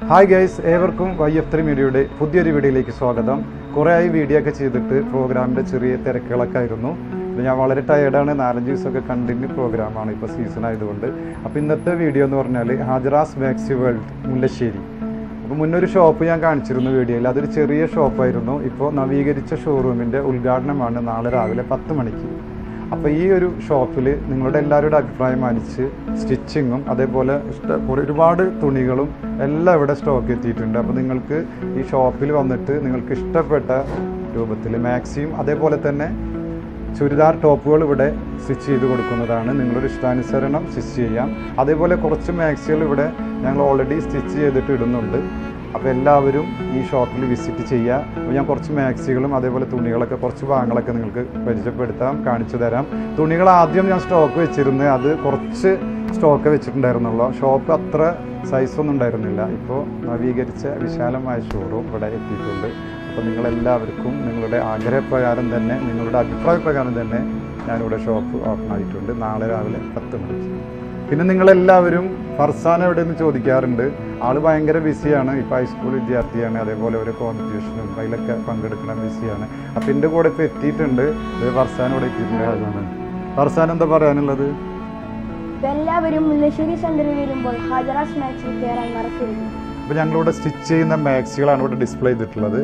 Hi guys, ഏവർക്കും YF3 മീഡിയയുടെ പുതിയൊരു വീഡിയോയിലേക്ക് സ്വാഗതം. കുറേ ആയി വീഡിയോ ഒക്കെ ചെയ്തിട്ട് പ്രോഗ്രാമിൻ്റെ ചെറിയ തിരക്കുകളൊക്കെ ആയിരുന്നു. ഞാൻ വളരെ ടയേർഡാണ്. 4-5 ദിവസമൊക്കെ കണ്ടിന്യൂ പ്രോഗ്രാമാണ് ഇപ്പോൾ സീസൺ ആയതുകൊണ്ട്. അപ്പോൾ ഇന്നത്തെ വീഡിയോ എന്ന് പറഞ്ഞാൽ ഹാജറാസ് മാക്സി വേൾഡ് മുല്ലശ്ശേരി. അപ്പോൾ മുന്നൊരു ഷോപ്പ് ഞാൻ കാണിച്ചിരുന്നു വീഡിയോയിൽ. അതൊരു ചെറിയ ഷോപ്പായിരുന്നു. ഇപ്പോൾ നവീകരിച്ച ഷോറൂമിൻ്റെ ഉദ്ഘാടനമാണ് നാളെ രാവിലെ 10 മണിക്ക്. അപ്പോൾ ഈ ഒരു ഷോപ്പിൽ നിങ്ങളുടെ എല്ലാവരുടെ അഭിപ്രായം മാനിച്ച് സ്റ്റിച്ചിങ്ങും അതേപോലെ ഒരുപാട് തുണികളും എല്ലാം ഇവിടെ സ്റ്റോക്ക് എത്തിയിട്ടുണ്ട്. അപ്പോൾ നിങ്ങൾക്ക് ഈ ഷോപ്പിൽ വന്നിട്ട് നിങ്ങൾക്ക് ഇഷ്ടപ്പെട്ട രൂപത്തിൽ മാക്സിയും അതേപോലെ തന്നെ ചുരിദാർ ടോപ്പുകൾ ഇവിടെ സ്റ്റിച്ച് ചെയ്ത് കൊടുക്കുന്നതാണ്. നിങ്ങളുടെ ഇഷ്ടാനുസരണം സ്റ്റിച്ച് ചെയ്യാം. അതേപോലെ കുറച്ച് മാക്സികൾ ഇവിടെ ഞങ്ങൾ ഓൾറെഡി സ്റ്റിച്ച് ചെയ്തിട്ട് ഇടുന്നുണ്ട്. അപ്പോൾ എല്ലാവരും ഈ ഷോപ്പിൽ വിസിറ്റ് ചെയ്യുക. അപ്പോൾ ഞാൻ കുറച്ച് മാക്സികളും അതേപോലെ തുണികളൊക്കെ കുറച്ച് ഭാഗങ്ങളൊക്കെ നിങ്ങൾക്ക് പരിചയപ്പെടുത്താം, കാണിച്ചു തരാം. തുണികൾ ആദ്യം ഞാൻ സ്റ്റോക്ക് വെച്ചിരുന്നത് അത് കുറച്ച് സ്റ്റോക്ക് വെച്ചിട്ടുണ്ടായിരുന്നുള്ളൂ. ഷോപ്പ് അത്ര സൈസൊന്നും ഉണ്ടായിരുന്നില്ല. ഇപ്പോൾ നവീകരിച്ച വിശാലമായ ഷോറൂം ഇവിടെ എത്തിയിട്ടുണ്ട്. അപ്പോൾ നിങ്ങളെല്ലാവർക്കും നിങ്ങളുടെ ആഗ്രഹപ്രകാരം തന്നെ നിങ്ങളുടെ അഭിപ്രായ പ്രകാരം തന്നെ ഞാനിവിടെ ഷോപ്പ് ഓപ്പൺ ആയിട്ടുണ്ട് നാളെ രാവിലെ 10 മണിക്ക്. പിന്നെ നിങ്ങളെല്ലാവരും ഫർസാൻ എവിടെയെന്ന് ചോദിക്കാറുണ്ട്. ആൾ ഭയങ്കര ബിസിയാണ്. ഇപ്പോൾ ഹൈസ്കൂൾ വിദ്യാർത്ഥിയാണ്. അതേപോലെ ഒരു കോമ്പറ്റീഷനും അതിലൊക്കെ പങ്കെടുക്കുന്ന ബിസിയാണ്. അപ്പോൾ എൻ്റെ കൂടെ ഇപ്പോൾ എത്തിയിട്ടുണ്ട്. ഫർസാൻ ഇവിടെ എത്തിയിട്ടുണ്ട്. ഫർസാൻ എന്താ പറയാനുള്ളത്? എല്ലാവരും മുല്ലശ്ശേരി സെന്ററിൽ വരുമ്പോൾ ഹാജറാസ് മാക്സിൽ കയറാൻ മറക്കരുത്. അപ്പോൾ ഞങ്ങളിവിടെ സ്റ്റിച്ച് ചെയ്യുന്ന മാക്സികളാണ് ഇവിടെ ഡിസ്പ്ലേ ചെയ്തിട്ടുള്ളത്.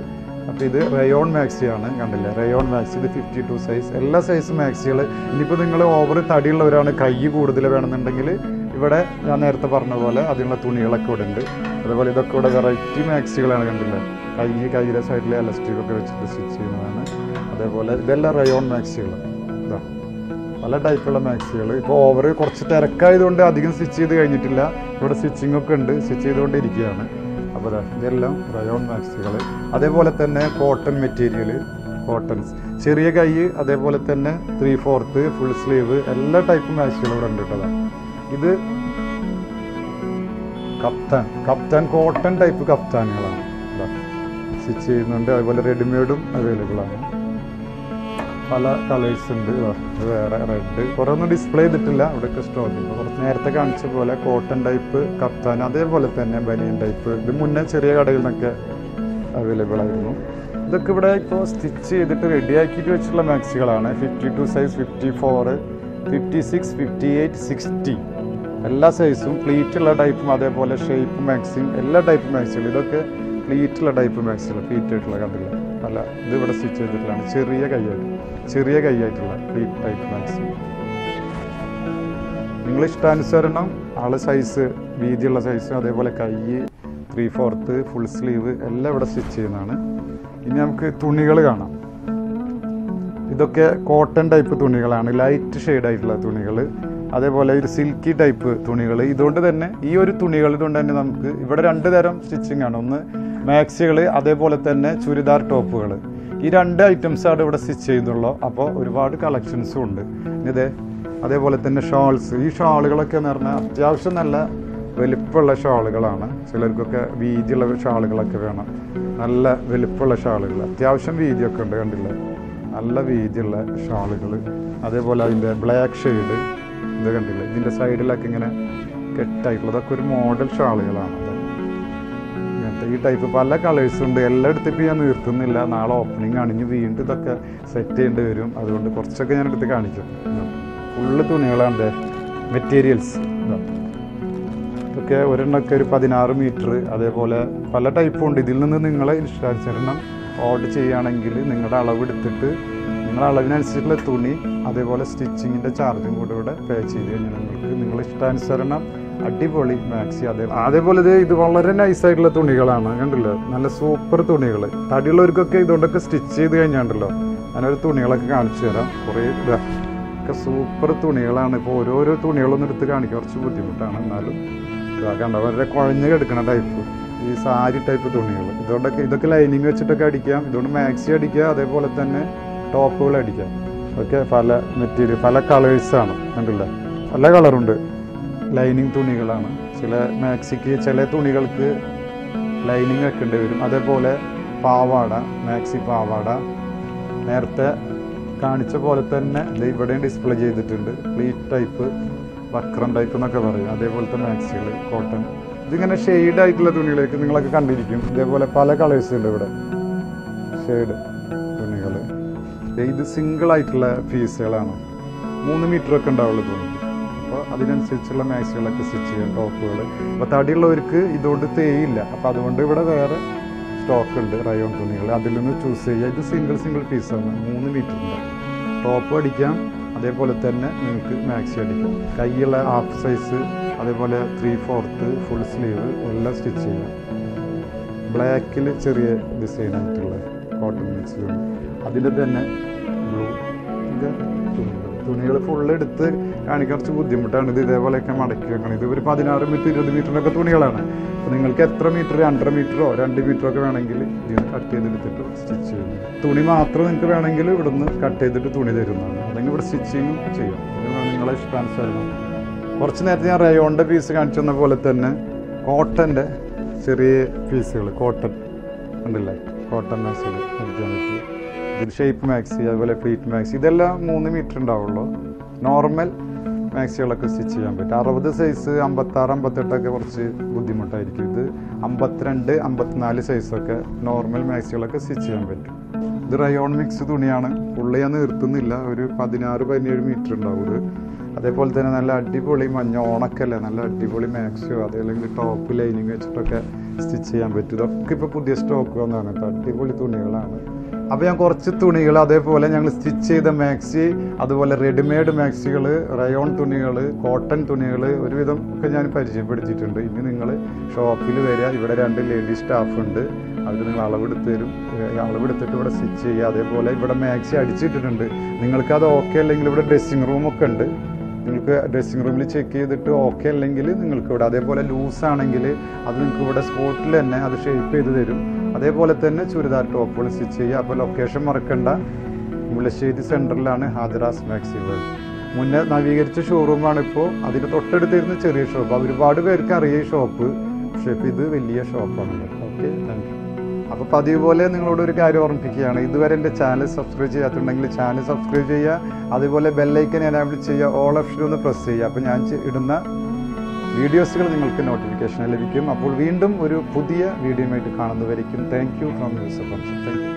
അപ്പോൾ ഇത് റയോൺ മാക്സിയാണ്, കണ്ടില്ലേ? Rayon maxi. ഇത് 52 സൈസ്, എല്ലാ സൈസ് മാക്സികൾ. ഇനിയിപ്പോൾ നിങ്ങൾ ഓവർ തടിയുള്ളവരാണ്, കൈ കൂടുതൽ വേണമെന്നുണ്ടെങ്കിൽ ഇവിടെ ഞാൻ നേരത്തെ പറഞ്ഞ പോലെ അതിനുള്ള തുണികളൊക്കെ ഇവിടെ ഉണ്ട്. അതേപോലെ ഇതൊക്കെ ഇവിടെ വെറൈറ്റി മാക്സികളാണ്, കണ്ടില്ലേ? കൈയിലെ സൈഡിലെ എലാസ്റ്റിക്കൊക്കെ വെച്ചിട്ട് സ്റ്റിച്ച് ചെയ്യുന്നതാണ്. അതേപോലെ ഇതെല്ലാം റയോൺ മാക്സികൾ. ഇതാ പല ടൈപ്പുള്ള മാക്സികൾ. ഇപ്പോൾ ഓവർ കുറച്ച് തിരക്കായതുകൊണ്ട് അധികം സ്റ്റിച്ച് ചെയ്ത് കഴിഞ്ഞിട്ടില്ല. ഇവിടെ സ്റ്റിച്ചിങ് ഒക്കെ ഉണ്ട്, സ്റ്റിച്ച് ചെയ്തുകൊണ്ടിരിക്കുകയാണ്. അപ്പോൾ ഇതെല്ലാം റയോൺ മാക്സികൾ. അതേപോലെ തന്നെ കോട്ടൺ മെറ്റീരിയൽ, കോട്ടൺസ്, ചെറിയ കൈ, അതേപോലെ തന്നെ 3/4 ഫുൾ സ്ലീവ്, എല്ലാ ടൈപ്പ് മാക്സികളും ഇവിടെ ഉണ്ട് കേട്ടോ. ഇത് കപ്താൻ കോട്ടൺ ടൈപ്പ് കപ്താനുകളാണ് സ്റ്റിച്ച് ചെയ്യുന്നുണ്ട്. അതുപോലെ റെഡിമെയ്ഡും അവൈലബിൾ ആണ്. പല കളേഴ്സ് ഉണ്ട്. വേറെ റെഡ് കുറേ ഒന്നും ഡിസ്പ്ലേ ചെയ്തിട്ടില്ല, ഇവിടെയൊക്കെ സ്റ്റോക്ക് ഉണ്ട്. കുറച്ച് നേരത്തെ കാണിച്ച പോലെ കോട്ടൺ ടൈപ്പ് കപ്താൻ, അതേപോലെ തന്നെ ബനിയൻ ടൈപ്പ്. ഇത് മുന്നേ ചെറിയ കടകളിൽ നിന്നൊക്കെ അവൈലബിൾ ആയിരുന്നു. ഇതൊക്കെ ഇവിടെ ഇപ്പോൾ സ്റ്റിച്ച് ചെയ്തിട്ട് റെഡിയാക്കിയിട്ട് വെച്ചിട്ടുള്ള മാക്സികളാണ്. 52 സൈസ്, 54, 56, 58, 60 എല്ലാ സൈസും. പ്ലീറ്റുള്ള ടൈപ്പും അതേപോലെ ഷേപ്പ് മാക്സിയും എല്ലാ ടൈപ്പ് മാക്സികളും. ഇതൊക്കെ പ്ലീറ്റുള്ള ടൈപ്പ് മാക്സികൾ, പ്ലീറ്റായിട്ടുള്ള കണ്ടില്ല. അല്ല, ഇത് ഇവിടെ സ്റ്റിച്ച് ചെയ്തിട്ടുള്ളതാണ്. ചെറിയ കൈയായിട്ടുള്ള പ്ലീറ്റ് ടൈപ്പ് മാക്സി. നിങ്ങൾ ഇഷ്ടാനുസരണം ആള് സൈസ്, വീതിയുള്ള സൈസ്, അതേപോലെ കൈ, 3/4 ഫുൾ സ്ലീവ് എല്ലാം ഇവിടെ സ്റ്റിച്ച് ചെയ്യുന്നതാണ്. ഇനി നമുക്ക് തുണികൾ കാണാം. ഇതൊക്കെ കോട്ടൺ ടൈപ്പ് തുണികളാണ്, ലൈറ്റ് ഷെയ്ഡായിട്ടുള്ള തുണികൾ. അതേപോലെ ഒരു സിൽക്കി ടൈപ്പ് തുണികൾ. ഇതുകൊണ്ട് തന്നെ ഈ ഒരു തുണികൾ കൊണ്ട് തന്നെ നമുക്ക് ഇവിടെ 2 തരം സ്റ്റിച്ചിങ് ആണ്. ഒന്ന് മാക്സികൾ, അതേപോലെ തന്നെ ചുരിദാർ ടോപ്പുകൾ. ഈ 2 ഐറ്റംസാണ് ഇവിടെ സ്റ്റിച്ച് ചെയ്തുള്ളൂ. അപ്പോൾ ഒരുപാട് കളക്ഷൻസും ഉണ്ട്. ഇതേ അതേപോലെ തന്നെ ഷാൾസ്. ഈ ഷാളുകളൊക്കെ എന്ന് പറഞ്ഞാൽ അത്യാവശ്യം നല്ല വലിപ്പമുള്ള ഷാളുകളാണ്. ചിലർക്കൊക്കെ വീതിയുള്ള ഷാളുകളൊക്കെ വേണം. നല്ല വലിപ്പമുള്ള ഷാളുകൾ, അത്യാവശ്യം വീതിയൊക്കെ ഉണ്ട്, കണ്ടില്ലേ? നല്ല വീതിയുള്ള ഷാളുകൾ. അതേപോലെ അതിൻ്റെ ബ്ലാക്ക് ഷെയ്ഡ്, ഇത് കണ്ടില്ലേ? ഇതിൻ്റെ സൈഡിലൊക്കെ ഇങ്ങനെ കെട്ടായിട്ടുള്ളതൊക്കെ ഒരു മോഡൽ ഷാളുകളാണ്. ഈ ടൈപ്പ് പല കളേഴ്സും ഉണ്ട്. എല്ലായിടത്തും ഇപ്പോൾ ഞാൻ നിർത്തുന്നില്ല. നാളെ ഓപ്പണിംഗ് ആണ്. ഇനി വീണ്ടും ഇതൊക്കെ സെറ്റ് ചെയ്യേണ്ടി വരും. അതുകൊണ്ട് കുറച്ചൊക്കെ ഞാൻ എടുത്ത് കാണിക്കും. ഫുള്ള് തുണികളാണ്, മെറ്റീരിയൽസ്. ഇതൊക്കെ ഒരെണ്ണമൊക്കെ ഒരു 16 മീറ്റർ. അതേപോലെ പല ടൈപ്പും ഉണ്ട്. ഇതിൽ നിന്ന് നിങ്ങളെ ഇഷ്ടാനുസരണം ഓർഡർ ചെയ്യുകയാണെങ്കിൽ നിങ്ങളുടെ അളവെടുത്തിട്ട് നിങ്ങളുടെ അളവിനനുസരിച്ചുള്ള തുണി, അതേപോലെ സ്റ്റിച്ചിങ്ങിൻ്റെ ചാർജും കൂടെ ഇവിടെ പേ ചെയ്ത് കഴിഞ്ഞാൽ നിങ്ങൾക്ക് നിങ്ങളുടെ ഇഷ്ടാനുസരണം അടിപൊളി മാക്സി. അതേപോലെ ഇത് വളരെ നൈസായിട്ടുള്ള തുണികളാണ്, കണ്ടില്ലോ? നല്ല സൂപ്പർ തുണികൾ. തടിയുള്ളവർക്കൊക്കെ ഇതുകൊണ്ടൊക്കെ സ്റ്റിച്ച് ചെയ്ത് കഴിഞ്ഞാണ്ടല്ലോ. അങ്ങനൊരു തുണികളൊക്കെ കാണിച്ചു തരാം. കുറേ ഇതൊക്കെ സൂപ്പർ തുണികളാണ്. ഇപ്പോൾ ഓരോരോ തുണികളൊന്നും എടുത്ത് കാണിക്കാൻ കുറച്ച് ബുദ്ധിമുട്ടാണ്. എന്നാലും കണ്ട വളരെ കുഴഞ്ഞ് കിടക്കണ ടൈപ്പ് ഈ സാരി ടൈപ്പ് തുണികൾ. ഇതൊക്കെ ലൈനിങ് വെച്ചിട്ടൊക്കെ അടിക്കാം. ഇതുകൊണ്ട് മാക്സി അടിക്കുക, അതേപോലെ തന്നെ ടോപ്പുകൾ അടിക്കാം. ഒക്കെ പല മെറ്റീരിയൽ, പല കളേഴ്സാണ്, കണ്ടില്ല? പല കളറുണ്ട്. ലൈനിങ് തുണികളാണ്. ചില മാക്സിക്ക്, ചില തുണികൾക്ക് ലൈനിങ് വെക്കേണ്ടി വരും. അതേപോലെ പാവാട, മാക്സി പാവാട നേരത്തെ കാണിച്ച പോലെ തന്നെ ഇവിടെയും ഡിസ്പ്ലേ ചെയ്തിട്ടുണ്ട്. പ്ലീറ്റ് ടൈപ്പ്, വക്രം ടൈപ്പ് എന്നൊക്കെ പറയും. അതേപോലത്തെ മാക്സികൾ, കോട്ടൺ ഇതിങ്ങനെ ഷെയ്ഡ് ആയിട്ടുള്ള തുണികളൊക്കെ നിങ്ങളൊക്കെ കണ്ടിരിക്കും. ഇതേപോലെ പല കളേഴ്സ് ഉണ്ട് ഇവിടെ, ഷെയ്ഡ് തുണികൾ. ഇത് സിംഗിൾ ആയിട്ടുള്ള പീസുകളാണ്, 3 മീറ്ററൊക്കെ ഉണ്ടാവുള്ളൂ തുണി. അപ്പോൾ അതിനനുസരിച്ചുള്ള മാക്സികളൊക്കെ സ്റ്റിച്ച് ചെയ്യാം, ടോപ്പുകൾ. അപ്പോൾ തടിയുള്ളവർക്ക് ഇതുകൊണ്ട് തേയില്ല, അപ്പോൾ അതുകൊണ്ട് ഇവിടെ വേറെ സ്റ്റോക്ക് ഉണ്ട് റയോൺ തുണികൾ, അതിൽ നിന്ന് ചൂസ് ചെയ്യുക. ഇത് സിംഗിൾ പീസാണ്, 3 മീറ്ററിൻ്റെ ടോപ്പ് അടിക്കാം, അതേപോലെ തന്നെ നിങ്ങൾക്ക് മാക്സി അടിക്കാം. കൈയുള്ള ഹാഫ് സൈസ്, അതേപോലെ 3/4 ഫുൾ സ്ലീവ് എല്ലാം സ്റ്റിച്ച് ചെയ്യാം. ബ്ലാക്കിൽ ചെറിയ ഡിസൈൻ ആയിട്ടുള്ള കോട്ടൺ മിക്സ്, അതിൽ തന്നെ ബ്ലൂ. ഇത് തുണികൾ ഫുള്ള് എടുത്ത് കാണിക്കാൻ കുറച്ച് ബുദ്ധിമുട്ടാണ്. ഇത് ഇതേപോലെയൊക്കെ മടക്കി വെക്കണം. ഇത് ഒരു 16 മീറ്റർ 20 മീറ്ററിനൊക്കെ തുണികളാണ്. അപ്പോൾ നിങ്ങൾക്ക് എത്ര മീറ്റർ, 1.5 മീറ്ററോ 2 മീറ്ററോ ഒക്കെ വേണമെങ്കിൽ ഇതിന് കട്ട് ചെയ്തെടുത്തിട്ട് സ്റ്റിച്ച് ചെയ്യും. തുണി മാത്രം നിങ്ങൾക്ക് വേണമെങ്കിൽ ഇവിടുന്ന് കട്ട് ചെയ്തിട്ട് തുണി തരുന്നതാണ്, അല്ലെങ്കിൽ ഇവിടെ സ്റ്റിച്ചിങ്ങും ചെയ്യും. നിങ്ങളെ ഇഷ്ടാനുസരണം. കുറച്ച് നേരത്തെ ഞാൻ റയോണിൻ്റെ പീസ് കാണിച്ചു തന്ന പോലെ തന്നെ കോട്ടൻ്റെ ചെറിയ പീസുകൾ, കോട്ടൺ ഉണ്ടല്ലേ, കോട്ടൺ മാക്സികൾ അടിക്കാൻ പറ്റും. ഇതിൽ ഷേപ്പ് മാക്സി, അതുപോലെ പ്ലീറ്റ് മാക്സി, ഇതെല്ലാം 3 മീറ്റർ ഉണ്ടാവുള്ളൂ. നോർമൽ മാക്സികളൊക്കെ സ്റ്റിച്ച് ചെയ്യാൻ പറ്റും. 60 സൈസ്, 56, 58 കുറച്ച് ബുദ്ധിമുട്ടായിരിക്കും. ഇത് 52, 54 സൈസൊക്കെ നോർമൽ മാക്സികളൊക്കെ സ്റ്റിച്ച് ചെയ്യാൻ പറ്റും. ഇത് റയോൺ മിക്സ് തുണിയാണ്, ഫുള്ള് ഞാൻ നിർത്തുന്നില്ല, ഒരു 16-17 മീറ്റർ ഉണ്ടാവും ഇത്. അതേപോലെ തന്നെ നല്ല അടിപൊളി മഞ്ഞ ഓണക്കല്ലേ, നല്ല അടിപൊളി മാക്സിയോ അതല്ലെങ്കിൽ ടോപ്പ് ലൈനിങ് വെച്ചിട്ടൊക്കെ സ്റ്റിച്ച് ചെയ്യാൻ പറ്റും. ഇതൊക്കെ ഇപ്പോൾ പുതിയ സ്റ്റോക്ക് വന്നതാണ്, അടിപൊളി തുണികളാണ്. അപ്പോൾ ഞാൻ കുറച്ച് തുണികൾ, അതേപോലെ ഞങ്ങൾ സ്റ്റിച്ച് ചെയ്ത മാക്സി, അതുപോലെ റെഡിമെയ്ഡ് മാക്സികൾ, റയോൺ തുണികൾ, കോട്ടൺ തുണികൾ ഒരുവിധം ഒക്കെ ഞാൻ പരിചയപ്പെടുത്തിയിട്ടുണ്ട്. ഇനി നിങ്ങൾ ഷോപ്പിൽ വരിക, ഇവിടെ 2 ലേഡീസ് സ്റ്റാഫ് ഉണ്ട്, അവർ നിങ്ങൾ അളവെടുത്ത് തരും. അളവെടുത്തിട്ട് ഇവിടെ സ്റ്റിച്ച് ചെയ്യുക. അതേപോലെ ഇവിടെ മാക്സി അടിച്ചിട്ടിട്ടുണ്ട്. നിങ്ങൾക്കത് ഓക്കെ അല്ലെങ്കിൽ ഇവിടെ ഡ്രസ്സിങ് റൂമൊക്കെ ഉണ്ട്, നിങ്ങൾക്ക് ഡ്രസ്സിങ് റൂമിൽ ചെക്ക് ചെയ്തിട്ട് ഓക്കെ അല്ലെങ്കിൽ നിങ്ങൾക്ക് ഇവിടെ, അതേപോലെ ലൂസാണെങ്കിൽ അത് നിങ്ങൾക്ക് ഇവിടെ സ്പോട്ടിൽ തന്നെ അത് ഷേപ്പ് ചെയ്ത് തരും. അതേപോലെ തന്നെ ചുരിദാർ ടോപ്പുകൾ സ്റ്റിച്ച് ചെയ്യുക. അപ്പോൾ ലൊക്കേഷൻ മറക്കണ്ട, മുല്ലശ്ശേരി സെൻറ്ററിലാണ് ഹാജറാസ് മാക്സി വേൾഡ്. മുന്നേ നവീകരിച്ച ഷോറൂമാണ് ഇപ്പോൾ, അതിന് തൊട്ടടുത്തിരുന്ന് ചെറിയ ഷോപ്പ്. ഒരുപാട് പേർക്ക് അറിയാം ഈ ഷോപ്പ്, പക്ഷേ ഇപ്പോൾ ഇത് വലിയ ഷോപ്പാണ്. Okay, thank you. അപ്പോൾ പതിവ് പോലെ നിങ്ങളോട് ഒരു കാര്യം ഓർമ്മിപ്പിക്കുകയാണ്, ഇതുവരെ എൻ്റെ ചാനൽ സബ്സ്ക്രൈബ് ചെയ്യാത്തുണ്ടെങ്കിൽ ചാനൽ സബ്സ്ക്രൈബ് ചെയ്യുക, അതുപോലെ ബെല്ലൈക്കൻ എനാബിൾ ചെയ്യുക, ഓൾ ഓപ്ഷൻ ഒന്ന് പ്രസ് ചെയ്യുക. അപ്പോൾ ഞാൻ ഇടുന്ന വീഡിയോസുകൾ നിങ്ങൾക്ക് നോട്ടിഫിക്കേഷൻ ലഭിക്കും. അപ്പോൾ വീണ്ടും ഒരു പുതിയ വീഡിയോയുമായിട്ട് കാണുന്നവരേക്കും thank you from Yusuf. Thank U.